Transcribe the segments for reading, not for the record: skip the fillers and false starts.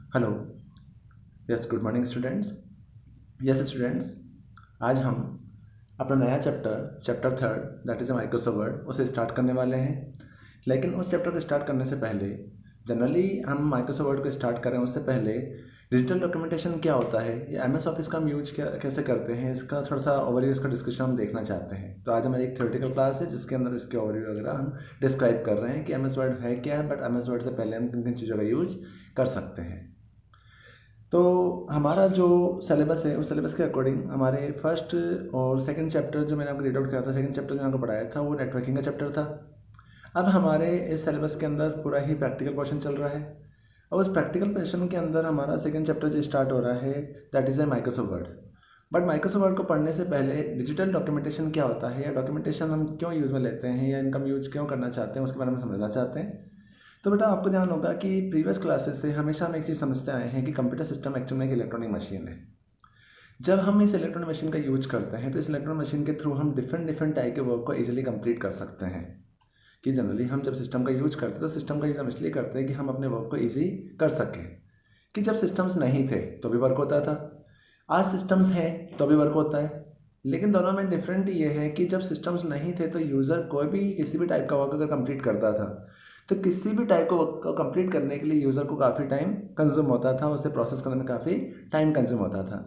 Hello. Yes, good morning students. Yes students, आज हम अपना नया chapter third that is Microsoft word उसे स्टार्ट करने वाले हैं। लेकिन उस चैप्टर को स्टार्ट करने से पहले जनरली हम माइक्रोसॉफ्ट वर्ड को स्टार्ट करें उससे पहले डिजिटल डॉक्यूमेंटेशन क्या होता है या एमएस ऑफिस का हम यूज कैसे करते हैं, इसका थोड़ा सा ओवरव्यू, इसका डिस्कशन हम देखना चाहते हैं। तो आज हमारी एक थ्योरेटिकल क्लास है जिसके अंदर इसके ओवरव्यू वगैरह हम डिस्क्राइब कर रहे हैं कि एमएस वर्ड है क्या है, बट एमएस वर्ड से पहले हम किन किन चीज़ों का यूज कर सकते हैं। तो हमारा जो सिलेबस है उस सिलेबस के अकॉर्डिंग हमारे फर्स्ट और सेकंड चैप्टर जो मैंने आपको रीड आउट किया था, सेकंड चैप्टर जो मैंने आपको पढ़ाया था वो नेटवर्किंग का चैप्टर था। अब हमारे इस सिलेबस के अंदर पूरा ही प्रैक्टिकल पोर्शन चल रहा है और उस प्रैक्टिकल पोर्शन के अंदर हमारा सेकंड चैप्टर जो स्टार्ट हो रहा है that is a Microsoft word. But Microsoft word को पढ़ने से पहले डिजिटल डॉक्यूमेंटेशन क्या होता है या डॉक्यूमेंटेशन हम क्यों यूज़ में लेते हैं या इनका यूज क्यों करना चाहते हैं उसके बारे में समझना चाहते हैं। तो बेटा आपको ध्यान होगा कि प्रीवियस क्लासेस से हमेशा हम एक चीज़ समझते आए हैं कि कंप्यूटर सिस्टम एक्चुअल में एक इलेक्ट्रॉनिक मशीन है। जब हम इस इलेक्ट्रॉनिक मशीन का यूज करते हैं तो इस इलेक्ट्रॉनिक मशीन के थ्रू हम डिफरेंट डिफरेंट टाइप के वर्क को इजीली कंप्लीट कर सकते हैं। कि जनरली हम जब सिस्टम का यूज करते हैं तो सिस्टम का यूज हम इसलिए करते हैं कि हम अपने वर्क को ईजी कर सकें। कि जब सिस्टम्स नहीं थे तो भी वर्क होता था, आज सिस्टम्स हैं तो भी वर्क होता है। लेकिन दोनों में डिफरेंट ये है कि जब सिस्टम्स नहीं थे तो यूज़र कोई भी किसी भी टाइप का वर्क अगर कंप्लीट करता था तो किसी भी टाइप का वर्क को कंप्लीट करने के लिए यूज़र को काफ़ी टाइम कंज्यूम होता था, उसे प्रोसेस करने में काफ़ी टाइम कंज्यूम होता था।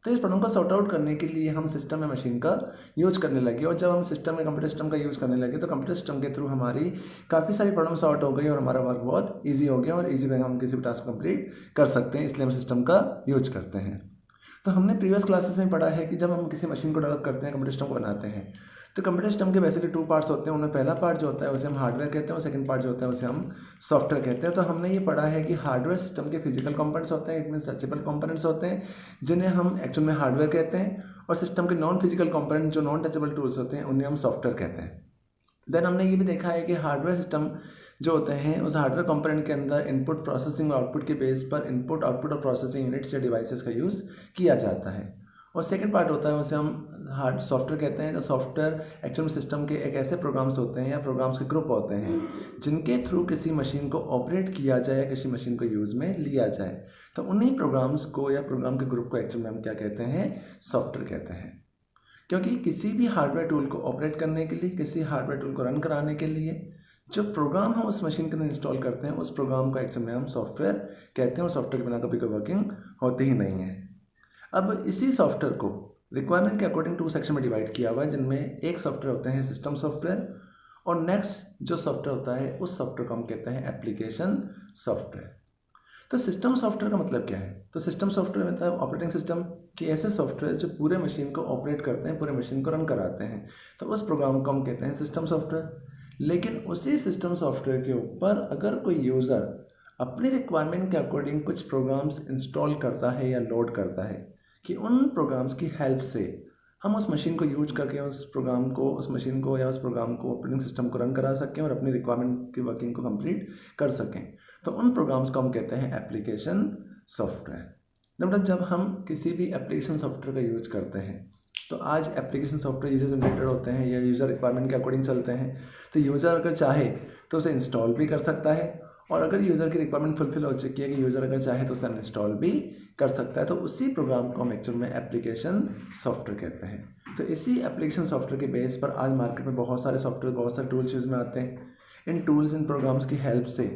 तो इस प्रॉब्लम को सॉर्ट आउट करने के लिए हम सिस्टम में मशीन का यूज करने लगे और जब हम सिस्टम में कंप्यूटर सिस्टम का यूज़ करने लगे तो कंप्यूटर सिस्टम के थ्रू हमारी काफ़ी सारी प्रॉब्लम सॉर्ट हो गई और हमारा वर्क बहुत ईजी हो गया और ईजी वे में हम किसी भी टास्क को कंप्लीट कर सकते हैं, इसलिए हम सिस्टम का यूज करते हैं। तो हमने प्रीवियस क्लासेस में पढ़ा है कि जब हम किसी मशीन को डेवलप करते हैं, कंप्यूटर सिस्टम को बनाते हैं, तो कंप्यूटर सिस्टम के बेसिकली टू पार्ट्स होते हैं। उनमें पहला पार्ट जो होता है उसे हम हार्डवेयर कहते हैं और सेकंड पार्ट जो होता है उसे हम सॉफ्टवेयर कहते हैं। तो हमने ये पढ़ा है कि हार्डवेयर सिस्टम के फिजिकल कंपोनेंट्स होते हैं, इट मीन्स टचेबल कंपोनेंट्स होते हैं जिन्हें हम एक्चुअल में हार्डवेयर कहते हैं, और सिस्टम के नॉन फिजिकल कंपोनेंट जो नॉन टचेबल टूल्स होते हैं उन्हें हम सॉफ्टवेयर कहते हैं। देन हमने ये भी देखा है कि हार्डवेयर सिस्टम जो होते हैं उस हार्डवेयर कंपोनेंट के अंदर इनपुट प्रोसेसिंग और आउटपुट के बेस पर इनपुट आउटपुट और प्रोसेसिंग यूनिट्स या डिवाइसेस का यूज़ किया जाता है। और सेकंड पार्ट होता है उसे हम हार्ड सॉफ्टवेयर कहते हैं। जो सॉफ्टवेयर एक्चुअल में सिस्टम के एक ऐसे प्रोग्राम्स होते हैं या प्रोग्राम्स के ग्रुप होते हैं जिनके थ्रू किसी मशीन को ऑपरेट किया जाए या किसी मशीन को यूज़ में लिया जाए। तो उन्हीं प्रोग्राम्स को या प्रोग्राम के ग्रुप को एक्चुअल में हम क्या कहते हैं, सॉफ्टवेयर कहते हैं। क्योंकि किसी भी हार्डवेयर टूल को ऑपरेट करने के लिए, किसी हार्डवेयर टूल को रन कराने के लिए जो प्रोग्राम हम उस मशीन के अंदर इंस्टॉल करते हैं उस प्रोग्राम को एक्चुअल में हम सॉफ्टवेयर कहते हैं और सॉफ्टवेयर के बिना कभी कोई वर्किंग होती ही नहीं है। अब इसी सॉफ्टवेयर को रिक्वायरमेंट के अकॉर्डिंग टू सेक्शन में डिवाइड किया हुआ है, जिनमें एक सॉफ्टवेयर होते हैं सिस्टम सॉफ्टवेयर और नेक्स्ट जो सॉफ्टवेयर होता है उस सॉफ्टवेयर को हम कहते हैं एप्लीकेशन सॉफ्टवेयर। तो सिस्टम सॉफ्टवेयर का मतलब क्या है? तो सिस्टम सॉफ्टवेयर मतलब ऑपरेटिंग सिस्टम के ऐसे सॉफ्टवेयर जो पूरे मशीन को ऑपरेट करते हैं, पूरे मशीन को रन कराते हैं, तो उस प्रोग्राम को हम कहते हैं सिस्टम सॉफ्टवेयर। लेकिन उसी सिस्टम सॉफ्टवेयर के ऊपर अगर कोई यूज़र अपनी रिक्वायरमेंट के अकॉर्डिंग कुछ प्रोग्राम्स इंस्टॉल करता है या लोड करता है कि उन प्रोग्राम्स की हेल्प से हम उस मशीन को यूज करके उस प्रोग्राम को, उस मशीन को या उस प्रोग्राम को, ऑपरेटिंग सिस्टम को रन करा सकें और अपनी रिक्वायरमेंट की वर्किंग को कंप्लीट कर सकें, तो उन प्रोग्राम्स को हम कहते हैं एप्लीकेशन सॉफ्टवेयर। मतलब जब हम किसी भी एप्लीकेशन सॉफ्टवेयर का यूज करते हैं तो आज एप्लीकेशन सॉफ्टवेयर यूजर जनरेटेड होते हैं या यूज़र रिक्वायरमेंट के अकॉर्डिंग चलते हैं। तो यूज़र अगर चाहे तो उसे इंस्टॉल भी कर सकता है और अगर यूज़र की रिक्वायरमेंट फुलफिल हो चुकी है कि यूज़र अगर चाहे तो उसे अनइंस्टॉल भी कर सकता है। तो उसी प्रोग्राम को हम एक्चुअल में एप्लीकेशन सॉफ्टवेयर कहते हैं। तो इसी एप्लीकेशन सॉफ्टवेयर के बेस पर आज मार्केट में बहुत सारे सॉफ्टवेयर, बहुत सारे टूल्स यूज़ में आते हैं। इन टूल्स, इन प्रोग्राम्स की हेल्प से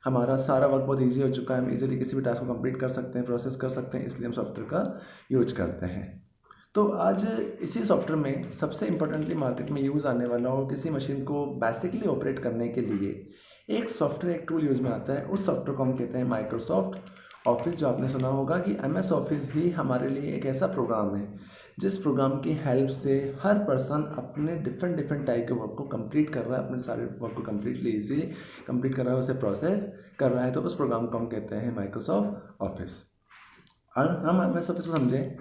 हमारा सारा वर्क बहुत ईजी हो चुका है। हम ईजिली किसी भी टास्क को कंप्लीट कर सकते हैं, प्रोसेस कर सकते हैं, इसलिए हम सॉफ्टवेयर का यूज करते हैं। तो आज इसी सॉफ्टवेयर में सबसे इम्पोर्टेंटली मार्केट में यूज़ आने वाला और किसी मशीन को बेसिकली ऑपरेट करने के लिए एक सॉफ्टवेयर, एक टूल यूज़ में आता है। उस सॉफ्टवेयर को हम कहते हैं माइक्रोसॉफ्ट ऑफिस। जो आपने सुना होगा कि एमएस ऑफिस ही हमारे लिए एक ऐसा प्रोग्राम है जिस प्रोग्राम की हेल्प से हर पर्सन अपने डिफरेंट डिफरेंट टाइप के वर्क को कंप्लीट कर रहा है, अपने सारे वर्क को कंप्लीटली ईजिली कंप्लीट कर रहा है, उसे प्रोसेस कर रहा है। तो उस प्रोग्राम को हम कहते हैं माइक्रोसॉफ्ट ऑफिस। हम एमएस ऑफिस को समझें।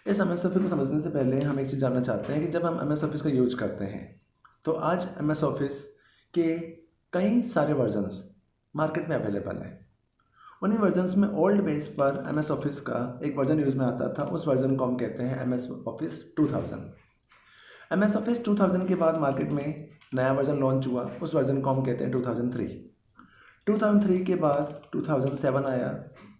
इस एमएस ऑफिस को समझने से पहले हम एक चीज़ जानना चाहते हैं कि जब हम एमएस ऑफिस का यूज करते हैं तो आज एमएस ऑफिस के कई सारे वर्जन्स मार्केट में अवेलेबल हैं। उन्हीं वर्जन्स में ओल्ड बेस पर एमएस ऑफिस का एक वर्जन यूज़ में आता था, उस वर्जन को हम कहते हैं एमएस ऑफिस 2000। एमएस ऑफिस 2000 के बाद मार्केट में नया वर्जन लॉन्च हुआ, उस वर्जन को हम कहते हैं 2003। 2003 के बाद 2007 आया,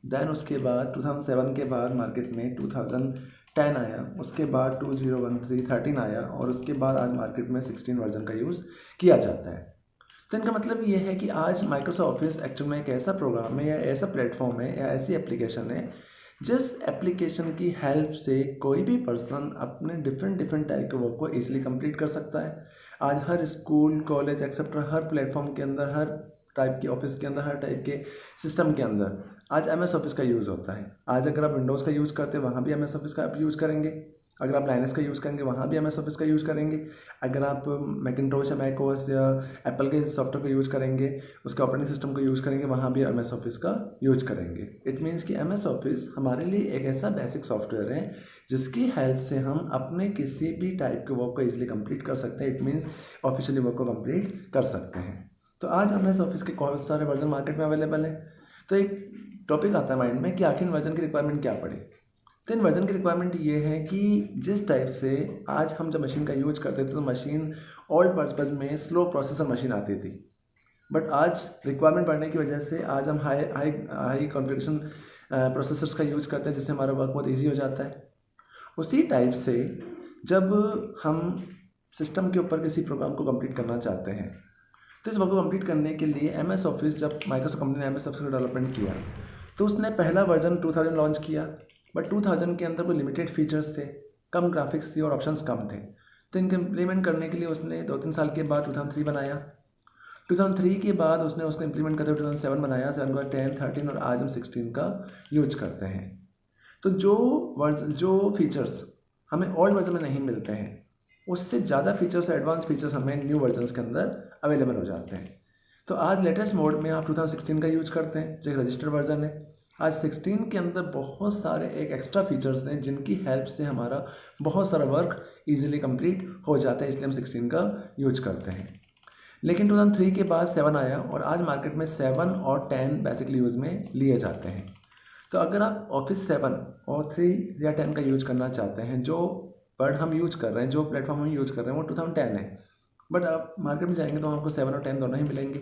देन उसके बाद 2007 के बाद मार्केट में 2010 आया, उसके बाद 2013 आया और उसके बाद आज मार्केट में 16 वर्जन का यूज़ किया जाता है। तो इनका मतलब ये है कि आज माइक्रोसॉफ्ट ऑफिस एक्चुअल में एक ऐसा प्रोग्राम है या ऐसा प्लेटफॉर्म है या ऐसी एप्लीकेशन है जिस एप्लीकेशन की हेल्प से कोई भी पर्सन अपने डिफरेंट टाइप के वर्क को ईजिली कंप्लीट कर सकता है। आज हर स्कूल, कॉलेज एक्सेट्रा हर प्लेटफॉर्म के अंदर, हर टाइप के ऑफिस के अंदर, हर टाइप के सिस्टम के अंदर आज MS ऑफिस का यूज़ होता है। आज अगर आप विंडोज़ का यूज़ करते हैं वहाँ भी MS ऑफिस का आप यूज़ करेंगे, अगर आप लाइनक्स का यूज़ करेंगे वहाँ भी MS ऑफिस का यूज़ करेंगे, अगर आप मैकिन्टोश या मैकओएस या एप्पल के सॉफ्टवेयर को यूज़ करेंगे, उसके ऑपरेटिंग सिस्टम को यूज़ करेंगे, वहाँ भी MS ऑफिस का यूज़ करेंगे। इट मीन्स कि MS ऑफिस हमारे लिए एक ऐसा बेसिक सॉफ्टवेयर है जिसकी हेल्प से हम अपने किसी भी टाइप के वर्क को ईजिली कंप्लीट कर सकते हैं। इट मीन्स ऑफिशियली वर्क को कंप्लीट कर सकते हैं। तो आज MS ऑफिस के बहुत सारे वर्जन मार्केट में अवेलेबल है। तो एक टॉपिक आता है माइंड में कि आखिर वर्जन की रिक्वायरमेंट क्या पड़े। तो इन वर्जन की रिक्वायरमेंट ये है कि जिस टाइप से आज हम जब मशीन का यूज करते थे तो मशीन ओल्ड पर्पज में स्लो प्रोसेसर मशीन आती थी, बट आज रिक्वायरमेंट बढ़ने की वजह से आज हम हाई कॉन्फ़िगरेशन प्रोसेसर्स का यूज करते हैं जिससे हमारा वर्क बहुत ईजी हो जाता है। उसी टाइप से जब हम सिस्टम के ऊपर किसी प्रोग्राम को कंप्लीट करना चाहते हैं तो इस वर्क को कंप्लीट करने के लिए MS ऑफिस, जब माइक्रोसॉफ्ट कंपनी ने MS ऑफिस का डेवलपमेंट किया तो उसने पहला वर्जन 2000 लॉन्च किया, बट 2000 के अंदर कोई लिमिटेड फीचर्स थे, कम ग्राफिक्स थी और ऑप्शंस कम थे। तो इनको इम्प्लीमेंट करने के लिए उसने 2-3 साल के बाद 2003 बनाया। 2003 के बाद उसने उसको इम्प्लीमेंट करते हुए 2007 बनाया, 7 के बाद 10, 13 और आज हम 16 का यूज करते हैं। तो जो फीचर्स हमें ओल्ड वर्जन में नहीं मिलते हैं उससे ज़्यादा फीचर्स, एडवांस फीचर्स हमें न्यू वर्जन्स के अंदर अवेलेबल हो जाते हैं। तो आज लेटेस्ट मोड में आप 2016 का यूज करते हैं जो एक रजिस्टर्ड वर्जन है। आज 16 के अंदर बहुत सारे एक एक्स्ट्रा फीचर्स हैं जिनकी हेल्प से हमारा बहुत सारा वर्क इजीली कंप्लीट हो जाता है, इसलिए हम 16 का यूज करते हैं। लेकिन 2003 के बाद 7 आया और आज मार्केट में 7 और 10 बेसिकली यूज़ में लिए जाते हैं। तो अगर आप ऑफिस 7 और 3 या 10 का यूज करना चाहते हैं, जो वर्ड हम यूज कर रहे हैं, जो प्लेटफॉर्म हम यूज कर रहे हैं वो 2010 है, बट आप मार्केट में जाएंगे तो आपको 7 और 10 दोनों ही मिलेंगे।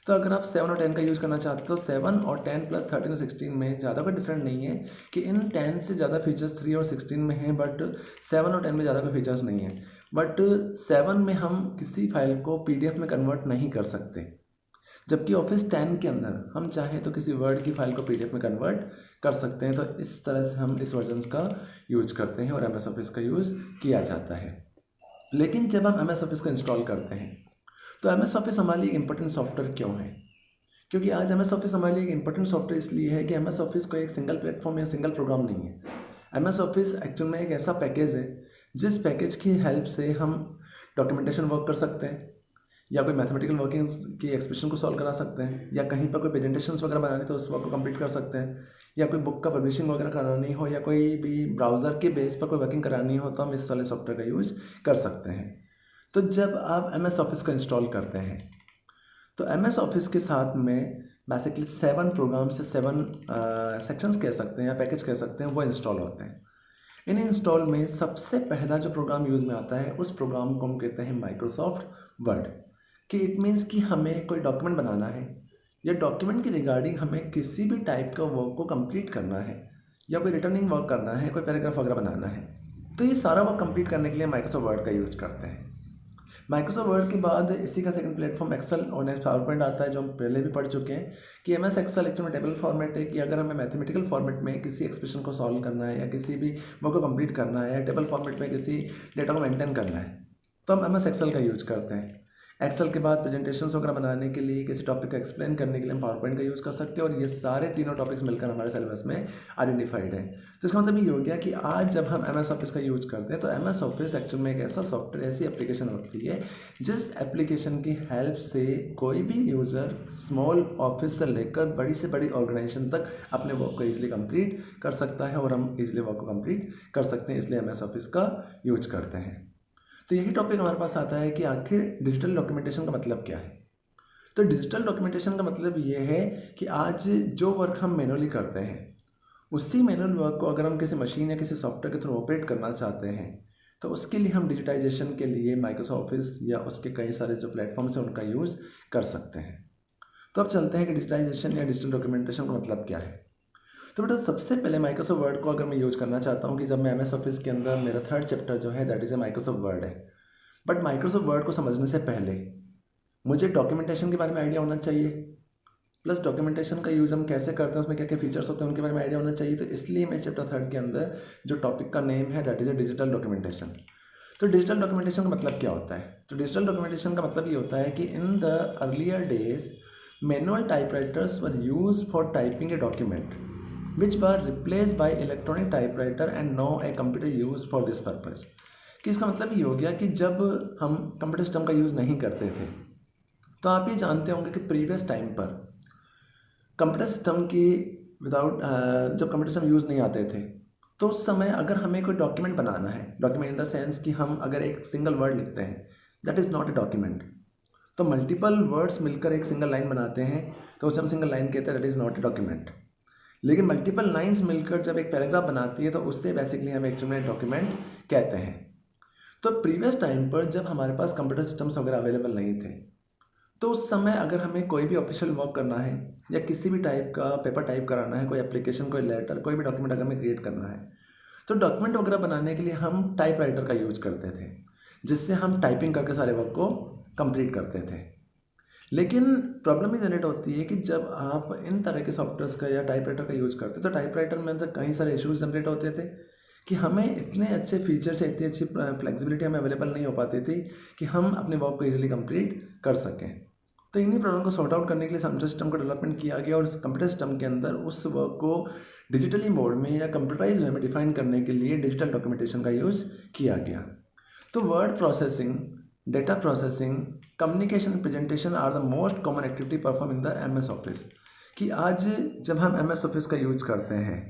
तो अगर आप 7 और 10 का यूज़ करना चाहते हैं तो 7 और 10 प्लस 13 और 16 में ज़्यादा कोई डिफरेंट नहीं है कि इन 10 से ज़्यादा फीचर्स 3 और 16 में हैं, बट 7 और 10 में ज़्यादा कोई फीचर्स नहीं है। बट 7 में हम किसी फाइल को PDF में कन्वर्ट नहीं कर सकते, जबकि ऑफिस 10 के अंदर हम चाहें तो किसी वर्ड की फाइल को PDF में कन्वर्ट कर सकते हैं। तो इस तरह से हम इस वर्जन का यूज करते हैं और MS ऑफिस का यूज़ किया जाता है। लेकिन जब हम MS ऑफिस को इंस्टॉल करते हैं तो MS ऑफिस हमारे लिए एक इंपॉर्टेंट सॉफ्टवेयर क्यों है? क्योंकि आज MS ऑफिस हमारे लिए एक इंपॉर्टेंट सॉफ्टवेयर इसलिए है कि MS ऑफिस को एक सिंगल प्लेटफॉर्म या सिंगल प्रोग्राम नहीं है। MS ऑफिस एक्चुअल में एक ऐसा पैकेज है जिस पैकेज की हेल्प से हम डॉक्यूमेंटेशन वर्क कर सकते हैं, या कोई मैथमेटिकल वर्किंग की एक्सप्रेशन को सॉल्व करा सकते हैं, या कहीं पर कोई प्रेजेंटेशंस वगैरह बनानी तो उस वर्क को कंप्लीट कर सकते हैं, या कोई बुक का पब्लिशिंग वगैरह करानी हो या कोई भी ब्राउज़र के बेस पर कोई वर्किंग करानी हो तो हम इस वाले सॉफ्टवेयर का यूज कर सकते हैं। तो जब आप MS ऑफिस को इंस्टॉल करते हैं तो MS ऑफिस के साथ में बेसिकली 7 प्रोग्राम्स या 7 सेक्शंस कह सकते हैं या पैकेज कह सकते हैं वो इंस्टॉल होते हैं। इन इंस्टॉल में सबसे पहला जो प्रोग्राम यूज़ में आता है उस प्रोग्राम को हम कहते हैं माइक्रोसॉफ्ट वर्ड। कि इट मीन्स कि हमें कोई डॉक्यूमेंट बनाना है या डॉक्यूमेंट की रिगार्डिंग हमें किसी भी टाइप का वर्क को कंप्लीट करना है या कोई रिटर्निंग वर्क करना है, कोई पैराग्राफ वगैरह बनाना है, तो ये सारा वर्क कंप्लीट करने के लिए माइक्रोसॉफ्ट वर्ड का यूज़ करते हैं। माइक्रोसॉफ्ट वर्ड के बाद इसी का सेकंड प्लेटफॉर्म एक्सेल और नेक्स्ट पावरपॉइंट आता है जो हम पहले भी पढ़ चुके हैं कि MS एक्सेल एक्चुअल में टेबल फॉर्मेट है कि अगर हमें मैथमेटिकल फॉर्मेट में किसी एक्सप्रेशन को सॉल्व करना है या किसी भी वर्क को कंप्लीट करना है या टेबल फॉर्मेट में किसी डेटा को मेंटेन करना है तो हम MS एक्सेल का यूज करते हैं। एक्सेल के बाद प्रेजेंटेशंस वगैरह बनाने के लिए, किसी टॉपिक को एक्सप्लेन करने के लिए हम पावरपॉइंट का यूज़ कर सकते हैं और ये सारे तीनों टॉपिक्स मिलकर हमारे सिलेबस में आइडेंटिफाइड है। तो इसका मतलब ये हो गया कि आज जब हम MS ऑफिस का यूज़ करते हैं तो MS ऑफिस एक्चुअल में एक ऐसा सॉफ्टवेयर, ऐसी एप्लीकेशन होती है जिस एप्लीकेशन की हेल्प से कोई भी यूज़र स्मॉल ऑफिस से लेकर बड़ी से बड़ी ऑर्गेनाइजेशन तक अपने वर्क को ईजिली कंप्लीट कर सकता है और हम ईजिली वर्क को कंप्लीट कर सकते हैं, इसलिए MS ऑफिस का यूज करते हैं। तो यही टॉपिक हमारे पास आता है कि आखिर डिजिटल डॉक्यूमेंटेशन का मतलब क्या है। तो डिजिटल डॉक्यूमेंटेशन का मतलब ये है कि आज जो वर्क हम मैनुअली करते हैं उसी मैनुअल वर्क को अगर हम किसी मशीन या किसी सॉफ्टवेयर के थ्रू ऑपरेट करना चाहते हैं तो उसके लिए हम डिजिटाइजेशन के लिए माइक्रोसॉफ्ट ऑफिस या उसके कई सारे जो प्लेटफॉर्म्स हैं उनका यूज़ कर सकते हैं। तो अब चलते हैं कि डिजिटाइजेशन या डिजिटल डॉक्यूमेंटेशन का मतलब क्या है। तो बेटा सबसे पहले माइक्रोसॉफ्ट वर्ड को अगर मैं यूज़ करना चाहता हूँ कि जब मैं एम एस ऑफिस के अंदर मेरा थर्ड चैप्टर जो है that is a Microsoft word है, बट माइक्रोसॉफ्ट वर्ड को समझने से पहले मुझे डॉक्यूमेंटेशन के बारे में आइडिया होना चाहिए, प्लस डॉक्यूमेंटेशन का यूज़ हम कैसे करते हैं, उसमें क्या क्या फीचर्स होते हैं उनके बारे में आइडिया होना चाहिए। तो इसलिए मैं चैप्टर थर्ड के अंदर जो टॉपिक का नेम है that is a digital documentation. तो डिजिटल डॉक्यूमेंटेशन का मतलब क्या होता है? तो डिजिटल डॉक्यूमेंटेशन का मतलब ये होता है कि in the earlier days manual typewriters were used for typing a document which were replace by electronic typewriter and now a computer use for this purpose. कि इसका मतलब ये हो गया कि जब हम कंप्यूटर सिस्टम का यूज़ नहीं करते थे तो आप ये जानते होंगे कि प्रीवियस टाइम पर कंप्यूटर सिस्टम की विदाउट जब कंप्यूटर सिस्टम यूज़ नहीं आते थे तो उस समय अगर हमें कोई डॉक्यूमेंट बनाना है, डॉक्यूमेंट इन द सेंस कि हम अगर एक सिंगल वर्ड लिखते हैं that is not a document, तो मल्टीपल वर्ड्स मिलकर एक सिंगल लाइन बनाते हैं तो उसे हम सिंगल लाइन कहते हैं, that is not a document. लेकिन मल्टीपल लाइन्स मिलकर जब एक पैराग्राफ बनाती है तो उससे बेसिकली हम एक्चुअली में डॉक्यूमेंट कहते हैं। तो प्रीवियस टाइम पर जब हमारे पास कंप्यूटर सिस्टम्स वगैरह अवेलेबल नहीं थे तो उस समय अगर हमें कोई भी ऑफिशियल वर्क करना है या किसी भी टाइप का पेपर टाइप कराना है, कोई एप्लीकेशन, कोई लेटर, कोई भी डॉक्यूमेंट अगर हमें क्रिएट करना है तो डॉक्यूमेंट वगैरह बनाने के लिए हम टाइपराइटर का यूज करते थे, जिससे हम टाइपिंग करके सारे वर्क को कंप्लीट करते थे। लेकिन प्रॉब्लम ये जनरेट होती है कि जब आप इन तरह के सॉफ्टवेयर्स का या टाइपराइटर का यूज़ करते तो टाइपराइटर में तो कई सारे इश्यूज जनरेट होते थे कि हमें इतने अच्छे फीचर्स, इतनी अच्छी फ्लेक्सिबिलिटी हमें अवेलेबल नहीं हो पाती थी कि हम अपने वर्क को ईजिली कंप्लीट कर सकें। तो इन्हीं प्रॉब्लम को सॉर्ट आउट करने के लिए कंप्यूटर सिस्टम का डेवलपमेंट किया गया और इस कंप्यूटर सिस्टम के अंदर उस वर्क को डिजिटली मोड में या कंप्यूटराइज वे में डिफाइन करने के लिए डिजिटल डॉक्यूमेंटेशन का यूज़ किया गया। तो word processing, data processing, communication, presentation are the most common activity perform in the M S office. कि आज जब हम एम एस ऑफिस का यूज करते हैं